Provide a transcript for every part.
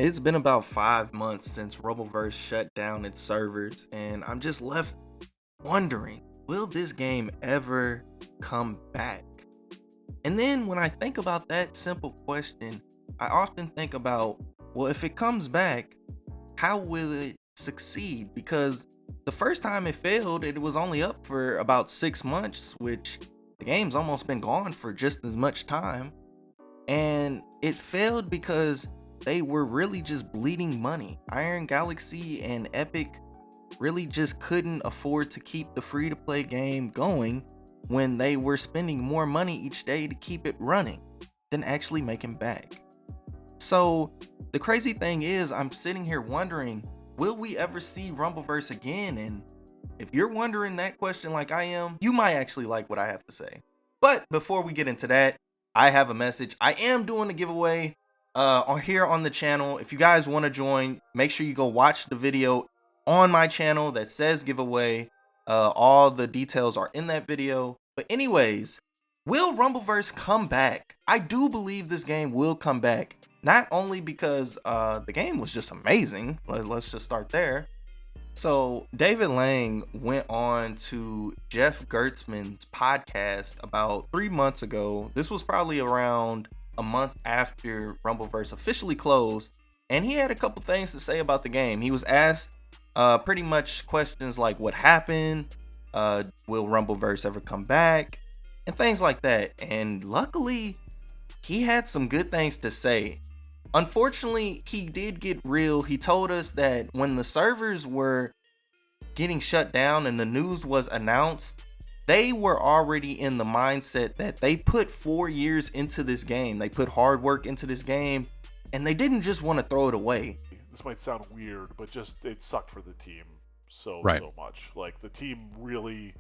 It's been about 5 months since Rumbleverse shut down its servers, and I'm just left wondering, will this game ever come back? And then when I think about that simple question, I often think about, well, if it comes back, how will it succeed? Because the first time it failed, it was only up for about 6 months, which the game's almost been gone for just as much time. And it failed because they were really just bleeding money. Iron Galaxy and Epic really just couldn't afford to keep the free to play game going when they were spending more money each day to keep it running than actually making back. So the crazy thing is, I'm sitting here wondering, will we ever see Rumbleverse again? And if you're wondering that question like I am, you might actually like what I have to say. But before we get into that, I have a message. I am doing a giveaway here on the channel. If you guys want to join, make sure you go watch the video on my channel that says giveaway. All the details are in that video. But anyways, will Rumbleverse come back? I do believe this game will come back. Not only because the game was just amazing. Let's just start there. So David Lang went on to Jeff Gerstmann's podcast about 3 months ago. This was probably around a month after Rumbleverse officially closed, and he had a couple things to say about the game. He was asked pretty much questions like what happened, will Rumbleverse ever come back, and things like that. And luckily, he had some good things to say. Unfortunately, he did get real. He told us that when the servers were getting shut down and the news was announced, they were already in the mindset that they put 4 years into this game. They put hard work into this game, and they didn't just want to throw it away. This might sound weird, but just it sucked for the team so much. Like the team really,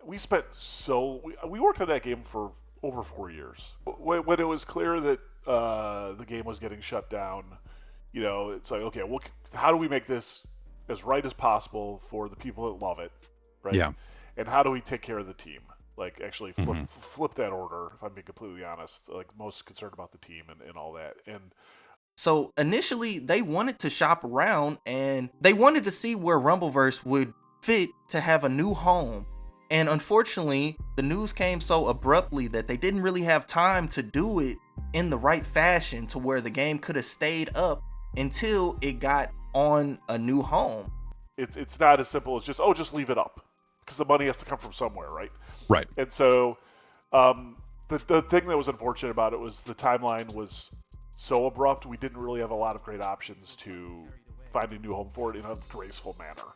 we worked on that game for over 4 years. When it was clear that the game was getting shut down, it's like, okay, well, how do we make this as right as possible for the people that love it, right? Yeah. And how do we take care of the team? Like actually flip that order, if I'm being completely honest. Like most concerned about the team and all that. And so initially they wanted to shop around and they wanted to see where Rumbleverse would fit to have a new home. And unfortunately, the news came so abruptly that they didn't really have time to do it in the right fashion to where the game could have stayed up until it got on a new home. It's not as simple as just leave it up, because the money has to come from somewhere, right? Right. And so the thing that was unfortunate about it was the timeline was so abrupt. We didn't really have a lot of great options to find a new home for it in a graceful manner.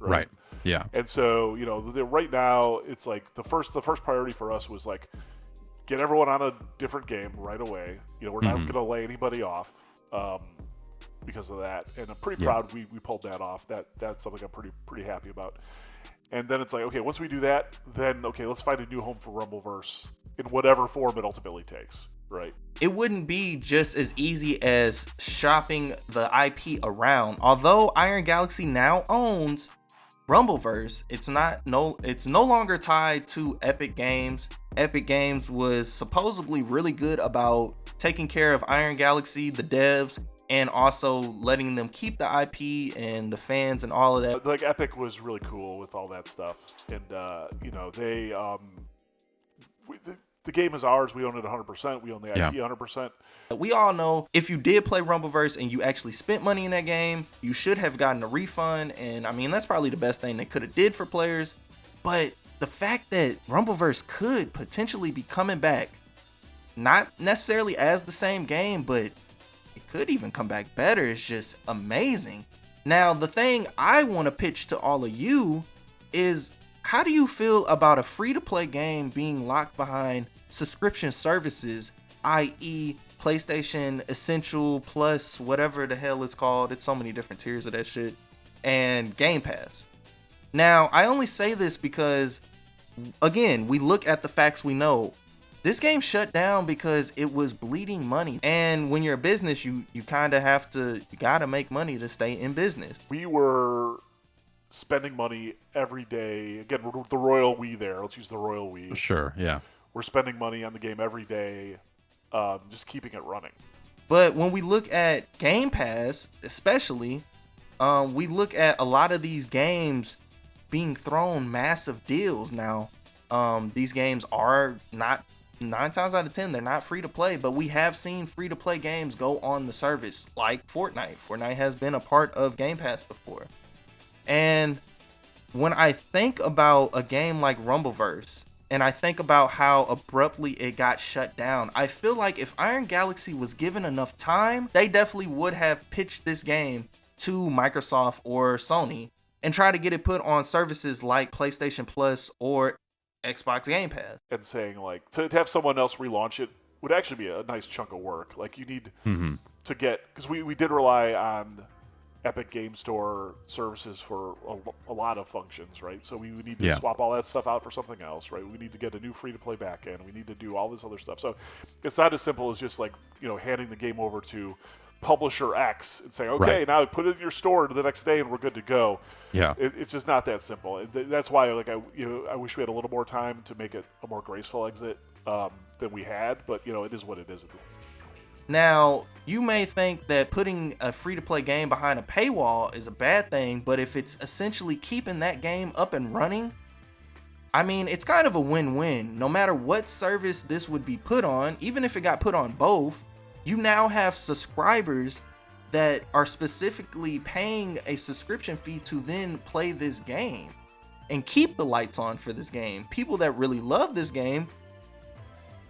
Right. Yeah. And so, right now it's like the first priority for us was like get everyone on a different game right away. We're not going to lay anybody off because of that. And I'm pretty proud we pulled that off. That's something I'm pretty happy about. And then it's like, okay, once we do that, then okay, let's find a new home for Rumbleverse in whatever form it ultimately takes. Right. It wouldn't be just as easy as shopping the IP around. Although Iron Galaxy now owns Rumbleverse, it's no longer tied to Epic Games. Epic Games was supposedly really good about taking care of Iron Galaxy, the devs, and also letting them keep the IP and the fans and all of that. Like Epic was really cool with all that stuff, and they the game is ours. We own it 100%. We own the IP 100%. We all know if you did play Rumbleverse and you actually spent money in that game, you should have gotten a refund. And I mean, that's probably the best thing they could have did for players. But the fact that Rumbleverse could potentially be coming back, not necessarily as the same game, but it could even come back better, is just amazing. Now, the thing I want to pitch to all of you is, how do you feel about a free-to-play game being locked behind subscription services, i.e. PlayStation Essential Plus, whatever the hell it's called? It's so many different tiers of that shit, and Game Pass. Now, I only say this because, again, we look at the facts we know. This game shut down because it was bleeding money. And when you're a business, you kind of you gotta make money to stay in business. We were spending money every day. Again, the royal we there. Let's use the royal we. Sure, yeah. We're spending money on the game every day, just keeping it running. But when we look at Game Pass, especially, we look at a lot of these games being thrown massive deals now. These games are not, 9 times out of 10, they're not free to play, but we have seen free to play games go on the service, like Fortnite. Fortnite has been a part of Game Pass before. And when I think about a game like Rumbleverse, and I think about how abruptly it got shut down, I feel like if Iron Galaxy was given enough time, they definitely would have pitched this game to Microsoft or Sony and try to get it put on services like PlayStation Plus or Xbox Game Pass. And saying, like, to have someone else relaunch it would actually be a nice chunk of work. Like, you need to get, because we did rely on Epic Game Store services for a lot of functions, right? So we need to swap all that stuff out for something else, right? We need to get a new free-to-play backend. We need to do all this other stuff. So it's not as simple as just, like, handing the game over to publisher X and saying, okay, now put it in your store the next day and we're good to go. Yeah, it's just not that simple. That's why, like, I wish we had a little more time to make it a more graceful exit than we had. But it is what it is. Now, you may think that putting a free-to-play game behind a paywall is a bad thing, but if it's essentially keeping that game up and running, I mean, it's kind of a win-win. No matter what service this would be put on, even if it got put on both, you now have subscribers that are specifically paying a subscription fee to then play this game and keep the lights on for this game. People that really love this game,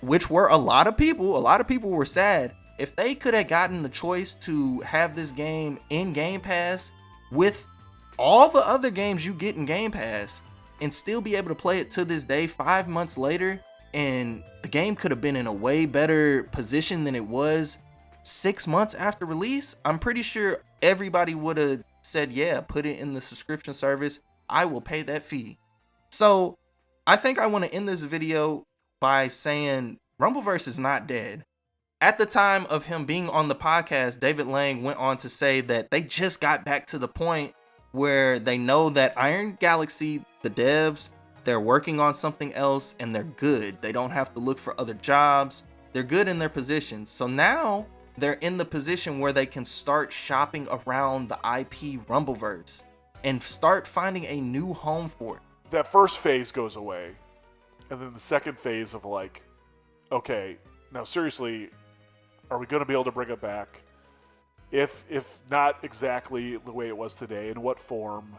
which were a lot of people were sad. If they could have gotten the choice to have this game in Game Pass with all the other games you get in Game Pass and still be able to play it to this day 5 months later, and the game could have been in a way better position than it was 6 months after release, I'm pretty sure everybody would have said, yeah, put it in the subscription service. I will pay that fee. So I think I want to end this video by saying Rumbleverse is not dead. At the time of him being on the podcast, David Lang went on to say that they just got back to the point where they know that Iron Galaxy, the devs, they're working on something else and they're good. They don't have to look for other jobs. They're good in their positions. So now they're in the position where they can start shopping around the IP Rumbleverse and start finding a new home for it. That first phase goes away. And then the second phase of, like, okay, now seriously, are we going to be able to bring it back? If not exactly the way it was today, in what form?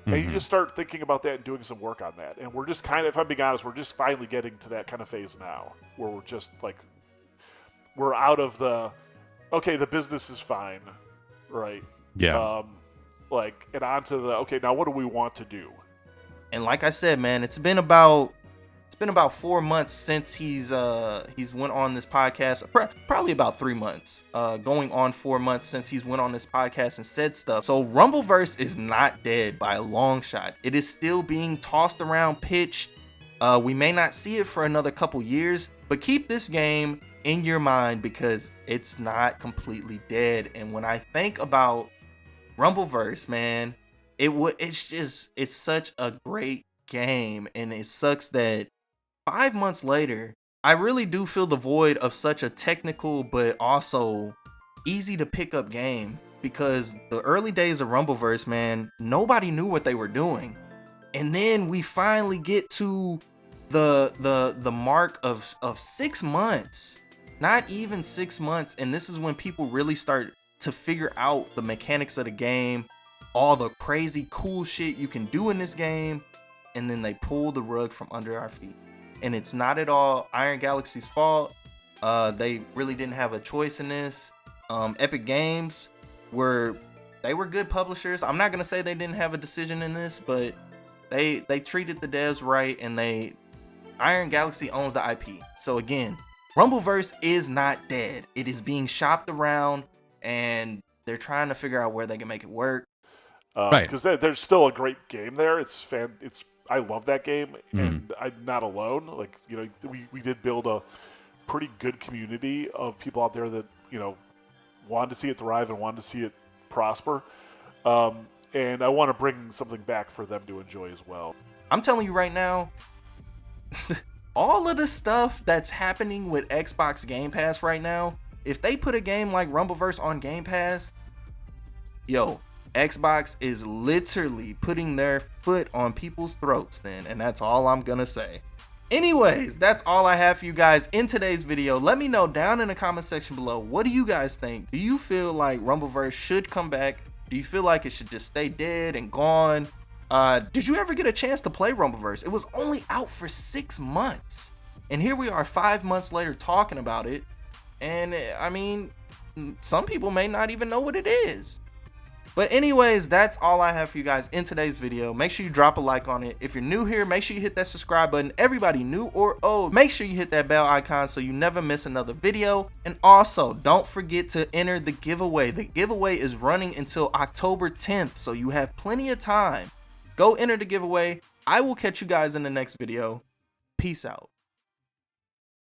And you just start thinking about that and doing some work on that. And we're just kind of, if I'm being honest, we're just finally getting to that kind of phase now, where we're just like, we're out of the, okay, the business is fine, right? Yeah. And onto the, okay, now what do we want to do? And like I said, man, it's been about 4 months since he's went on this podcast. Probably about 3 months, going on 4 months since he's went on this podcast and said stuff. So Rumbleverse is not dead by a long shot. It is still being tossed around, pitched. We may not see it for another couple years, but keep this game in your mind because it's not completely dead. And when I think about Rumbleverse, man, it's such a great game, and it sucks that 5 months later, I really do feel the void of such a technical but also easy to pick up game, because the early days of Rumbleverse, man, nobody knew what they were doing. And then we finally get to the mark of 6 months, not even 6 months. And this is when people really start to figure out the mechanics of the game, all the crazy cool shit you can do in this game. And then they pull the rug from under our feet. And it's not at all Iron Galaxy's fault. They really didn't have a choice in this. Epic Games were good publishers. I'm not gonna say they didn't have a decision in this, but they treated the devs right, and Iron Galaxy owns the IP. So again, Rumbleverse is not dead. It is being shopped around, and they're trying to figure out where they can make it work. Right. Because there's still a great game there. I love that game, and I'm not alone. Like, we did build a pretty good community of people out there that, wanted to see it thrive and wanted to see it prosper. And I want to bring something back for them to enjoy as well. I'm telling you right now, all of the stuff that's happening with Xbox Game Pass right now, if they put a game like Rumbleverse on Game Pass, yo, Xbox is literally putting their foot on people's throats then, and that's all I'm gonna say. Anyways, that's all I have for you guys in today's video. Let me know down in the comment section below, what do you guys think? Do you feel like Rumbleverse should come back? Do you feel like it should just stay dead and gone? Did you ever get a chance to play Rumbleverse? It was only out for 6 months, and here we are 5 months later talking about it. And I mean, some people may not even know what it is. But anyways, that's all I have for you guys in today's video. Make sure you drop a like on it. If you're new here, make sure you hit that subscribe button. Everybody new or old, make sure you hit that bell icon so you never miss another video. And also, don't forget to enter the giveaway. The giveaway is running until October 10th, so you have plenty of time. Go enter the giveaway. I will catch you guys in the next video. Peace out.